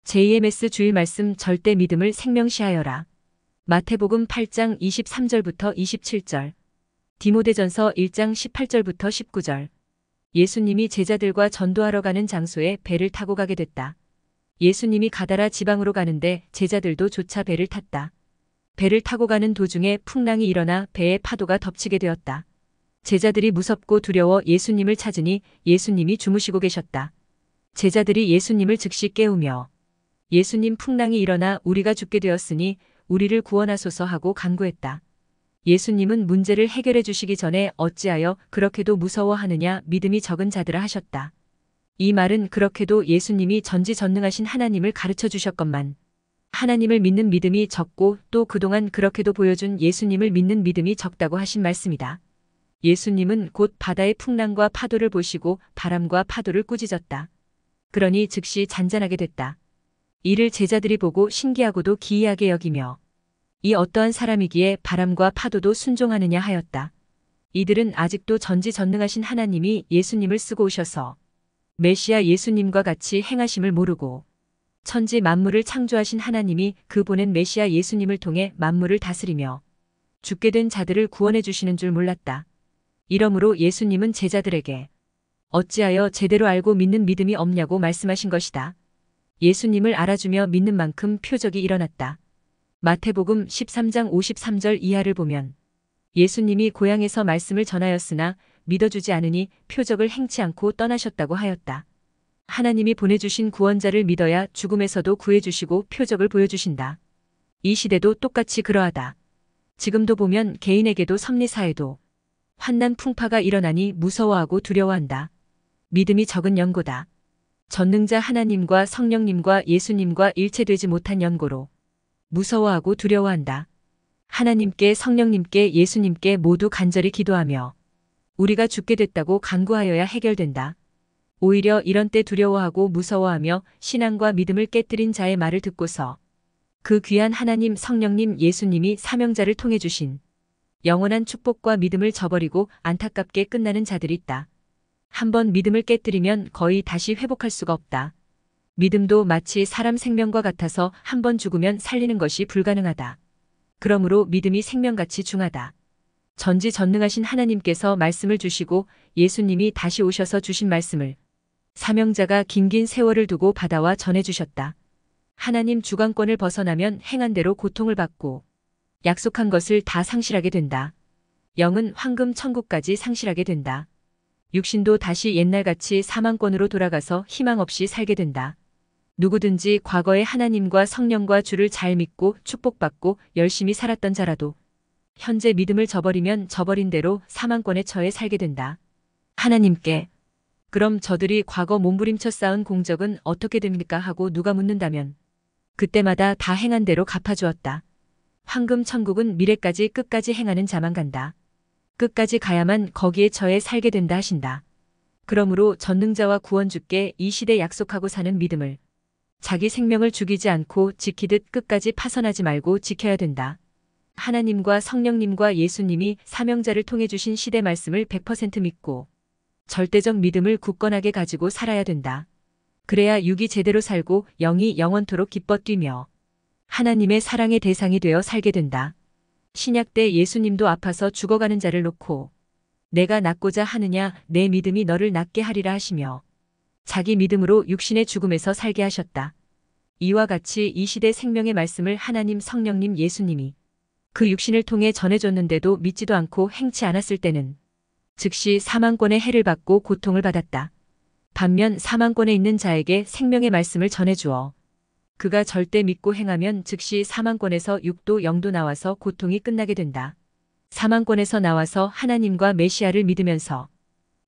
JMS 주일 말씀 절대 믿음을 생명시하여라. 마태복음 8장 23절부터 27절. 디모데전서 1장 18절부터 19절. 예수님이 제자들과 전도하러 가는 장소에 배를 타고 가게 됐다. 예수님이 가다라 지방으로 가는데 제자들도 조차 배를 탔다. 배를 타고 가는 도중에 풍랑이 일어나 배에 파도가 덮치게 되었다. 제자들이 무섭고 두려워 예수님을 찾으니 예수님이 주무시고 계셨다. 제자들이 예수님을 즉시 깨우며 예수님, 풍랑이 일어나 우리가 죽게 되었으니 우리를 구원하소서 하고 간구했다. 예수님은 문제를 해결해 주시기 전에 어찌하여 그렇게도 무서워하느냐 믿음이 적은 자들아 하셨다. 이 말은 그렇게도 예수님이 전지전능하신 하나님을 가르쳐 주셨건만 하나님을 믿는 믿음이 적고 또 그동안 그렇게도 보여준 예수님을 믿는 믿음이 적다고 하신 말씀이다. 예수님은 곧 바다의 풍랑과 파도를 보시고 바람과 파도를 꾸짖었다. 그러니 즉시 잔잔하게 됐다. 이를 제자들이 보고 신기하고도 기이하게 여기며 이 어떠한 사람이기에 바람과 파도도 순종하느냐 하였다. 이들은 아직도 전지전능하신 하나님이 예수님을 쓰고 오셔서 메시아 예수님과 같이 행하심을 모르고 천지 만물을 창조하신 하나님이 그 보낸 메시아 예수님을 통해 만물을 다스리며 죽게 된 자들을 구원해 주시는 줄 몰랐다. 이러므로 예수님은 제자들에게 어찌하여 제대로 알고 믿는 믿음이 없냐고 말씀하신 것이다. 예수님을 알아주며 믿는 만큼 표적이 일어났다. 마태복음 13장 53절 이하를 보면 예수님이 고향에서 말씀을 전하였으나 믿어주지 않으니 표적을 행치 않고 떠나셨다고 하였다. 하나님이 보내주신 구원자를 믿어야 죽음에서도 구해주시고 표적을 보여주신다. 이 시대도 똑같이 그러하다. 지금도 보면 개인에게도 섭리사에도 환난 풍파가 일어나니 무서워하고 두려워한다. 믿음이 적은 연고다. 전능자 하나님과 성령님과 예수님과 일체되지 못한 연고로 무서워하고 두려워한다. 하나님께 성령님께 예수님께 모두 간절히 기도하며 우리가 죽게 됐다고 간구하여야 해결된다. 오히려 이런 때 두려워하고 무서워하며 신앙과 믿음을 깨뜨린 자의 말을 듣고서 그 귀한 하나님 성령님 예수님이 사명자를 통해 주신 영원한 축복과 믿음을 저버리고 안타깝게 끝나는 자들이 있다. 한번 믿음을 깨뜨리면 거의 다시 회복할 수가 없다. 믿음도 마치 사람 생명과 같아서 한번 죽으면 살리는 것이 불가능하다. 그러므로 믿음이 생명같이 중하다. 전지전능하신 하나님께서 말씀을 주시고 예수님이 다시 오셔서 주신 말씀을 사명자가 긴긴 세월을 두고 받아와 전해주셨다. 하나님 주관권을 벗어나면 행한 대로 고통을 받고 약속한 것을 다 상실하게 된다. 영은 황금 천국까지 상실하게 된다. 육신도 다시 옛날같이 사망권으로 돌아가서 희망 없이 살게 된다. 누구든지 과거에 하나님과 성령과 주를 잘 믿고 축복받고 열심히 살았던 자라도 현재 믿음을 저버리면 저버린 대로 사망권에 처해 살게 된다. 하나님께 그럼 저들이 과거 몸부림쳐 쌓은 공적은 어떻게 됩니까 하고 누가 묻는다면 그때마다 다 행한 대로 갚아주었다. 황금 천국은 미래까지 끝까지 행하는 자만 간다. 끝까지 가야만 거기에 처해 살게 된다 하신다. 그러므로 전능자와 구원주께 이 시대 약속하고 사는 믿음을 자기 생명을 죽이지 않고 지키듯 끝까지 파선하지 말고 지켜야 된다. 하나님과 성령님과 예수님이 사명자를 통해 주신 시대 말씀을 100% 믿고 절대적 믿음을 굳건하게 가지고 살아야 된다. 그래야 육이 제대로 살고 영이 영원토록 기뻐 뛰며 하나님의 사랑의 대상이 되어 살게 된다. 신약 때 예수님도 아파서 죽어가는 자를 놓고 내가 낫고자 하느냐 내 믿음이 너를 낫게 하리라 하시며 자기 믿음으로 육신의 죽음에서 살게 하셨다. 이와 같이 이 시대 생명의 말씀을 하나님 성령님 예수님이 그 육신을 통해 전해줬는데도 믿지도 않고 행치 않았을 때는 즉시 사망권의 해를 받고 고통을 받았다. 반면 사망권에 있는 자에게 생명의 말씀을 전해주어 그가 절대 믿고 행하면 즉시 사망권에서 육도 영도 나와서 고통이 끝나게 된다. 사망권에서 나와서 하나님과 메시아를 믿으면서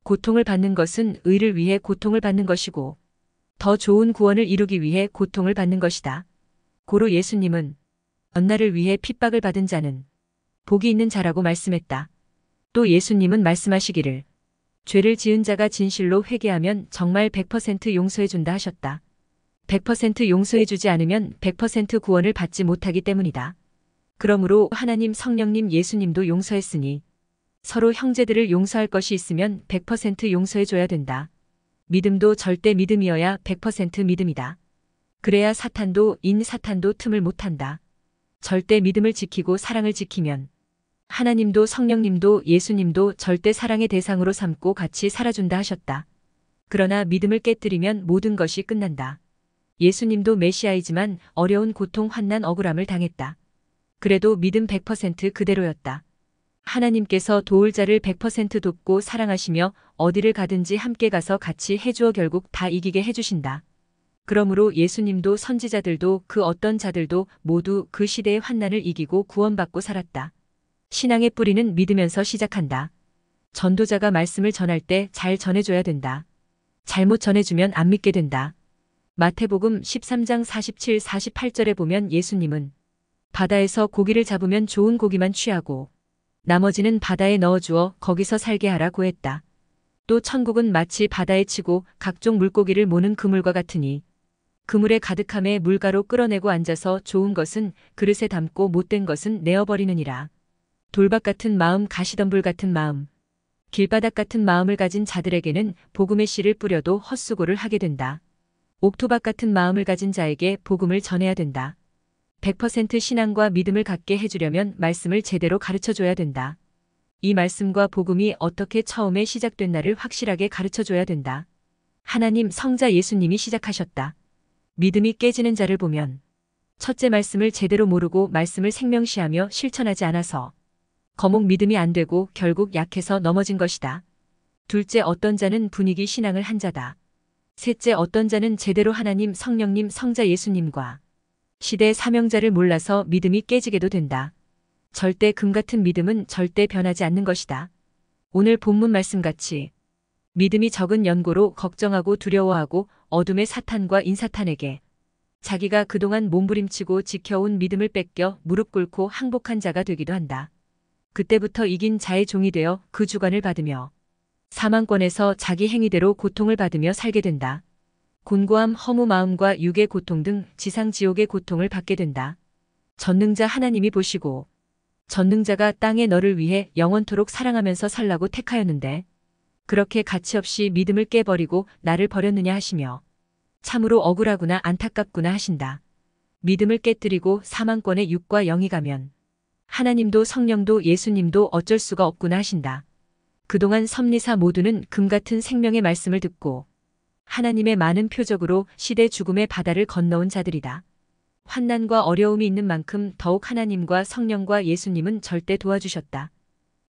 고통을 받는 것은 의를 위해 고통을 받는 것이고 더 좋은 구원을 이루기 위해 고통을 받는 것이다. 고로 예수님은 전날을 위해 핍박을 받은 자는 복이 있는 자라고 말씀했다. 또 예수님은 말씀하시기를 죄를 지은 자가 진실로 회개하면 정말 100% 용서해 준다 하셨다. 100% 용서해 주지 않으면 100% 구원을 받지 못하기 때문이다. 그러므로 하나님 성령님 예수님도 용서했으니 서로 형제들을 용서할 것이 있으면 100% 용서해 줘야 된다. 믿음도 절대 믿음이어야 100% 믿음이다. 그래야 사탄도 인사탄도 틈을 못한다. 절대 믿음을 지키고 사랑을 지키면 하나님도 성령님도 예수님도 절대 사랑의 대상으로 삼고 같이 살아준다 하셨다. 그러나 믿음을 깨뜨리면 모든 것이 끝난다. 예수님도 메시아이지만 어려운 고통, 환난, 억울함을 당했다. 그래도 믿음 100% 그대로였다. 하나님께서 도울 자를 100% 돕고 사랑하시며 어디를 가든지 함께 가서 같이 해주어 결국 다 이기게 해주신다. 그러므로 예수님도 선지자들도 그 어떤 자들도 모두 그 시대의 환난을 이기고 구원받고 살았다. 신앙의 뿌리는 믿으면서 시작한다. 전도자가 말씀을 전할 때 잘 전해줘야 된다. 잘못 전해주면 안 믿게 된다. 마태복음 13장 47, 48절에 보면 예수님은 바다에서 고기를 잡으면 좋은 고기만 취하고 나머지는 바다에 넣어주어 거기서 살게 하라고 했다. 또 천국은 마치 바다에 치고 각종 물고기를 모는 그물과 같으니 그물에 가득함에 물가로 끌어내고 앉아서 좋은 것은 그릇에 담고 못된 것은 내어버리느니라. 돌박 같은 마음, 가시덤불 같은 마음, 길바닥 같은 마음을 가진 자들에게는 복음의 씨를 뿌려도 헛수고를 하게 된다. 옥토박 같은 마음을 가진 자에게 복음을 전해야 된다. 100% 신앙과 믿음을 갖게 해주려면 말씀을 제대로 가르쳐줘야 된다. 이 말씀과 복음이 어떻게 처음에 시작됐나를 확실하게 가르쳐줘야 된다. 하나님 성자 예수님이 시작하셨다. 믿음이 깨지는 자를 보면 첫째 말씀을 제대로 모르고 말씀을 생명시하며 실천하지 않아서 거목 믿음이 안 되고 결국 약해서 넘어진 것이다. 둘째 어떤 자는 분위기 신앙을 한 자다. 셋째 어떤 자는 제대로 하나님 성령님 성자 예수님과 시대 사명자를 몰라서 믿음이 깨지게도 된다. 절대 금 같은 믿음은 절대 변하지 않는 것이다. 오늘 본문 말씀같이 믿음이 적은 연고로 걱정하고 두려워하고 어둠의 사탄과 인사탄에게 자기가 그동안 몸부림치고 지켜온 믿음을 뺏겨 무릎 꿇고 항복한 자가 되기도 한다. 그때부터 이긴 자의 종이 되어 그 주관을 받으며 사망권에서 자기 행위대로 고통을 받으며 살게 된다. 곤고함, 허무 마음과 육의 고통 등 지상 지옥의 고통을 받게 된다. 전능자 하나님이 보시고 전능자가 땅에 너를 위해 영원토록 사랑하면서 살라고 택하였는데 그렇게 가치없이 믿음을 깨버리고 나를 버렸느냐 하시며 참으로 억울하구나 안타깝구나 하신다. 믿음을 깨뜨리고 사망권에 육과 영이 가면 하나님도 성령도 예수님도 어쩔 수가 없구나 하신다. 그동안 섭리사 모두는 금같은 생명의 말씀을 듣고 하나님의 많은 표적으로 시대 죽음의 바다를 건너온 자들이다. 환난과 어려움이 있는 만큼 더욱 하나님과 성령과 예수님은 절대 도와주셨다.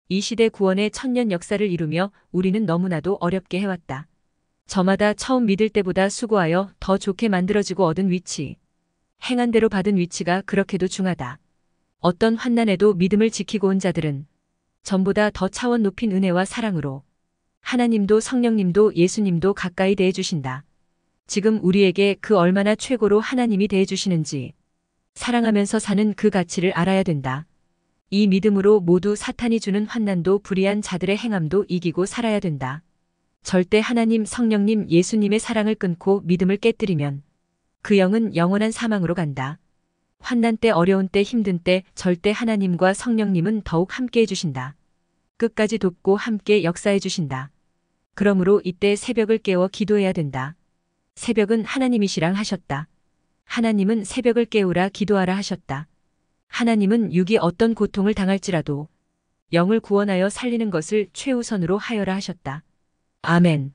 이 시대 구원의 천년 역사를 이루며 우리는 너무나도 어렵게 해왔다. 저마다 처음 믿을 때보다 수고하여 더 좋게 만들어지고 얻은 위치, 행한 대로 받은 위치가 그렇게도 중하다. 어떤 환난에도 믿음을 지키고 온 자들은 전보다 더 차원 높인 은혜와 사랑으로 하나님도 성령님도 예수님도 가까이 대해주신다. 지금 우리에게 그 얼마나 최고로 하나님이 대해주시는지 사랑하면서 사는 그 가치를 알아야 된다. 이 믿음으로 모두 사탄이 주는 환난도 불의한 자들의 행함도 이기고 살아야 된다. 절대 하나님 성령님 예수님의 사랑을 끊고 믿음을 깨뜨리면 그 영은 영원한 사망으로 간다. 환난 때 어려운 때 힘든 때 절대 하나님과 성령님은 더욱 함께 해주신다. 끝까지 돕고 함께 역사해 주신다. 그러므로 이때 새벽을 깨워 기도해야 된다. 새벽은 하나님이시랑 하셨다. 하나님은 새벽을 깨우라 기도하라 하셨다. 하나님은 육이 어떤 고통을 당할지라도 영을 구원하여 살리는 것을 최우선으로 하여라 하셨다. 아멘.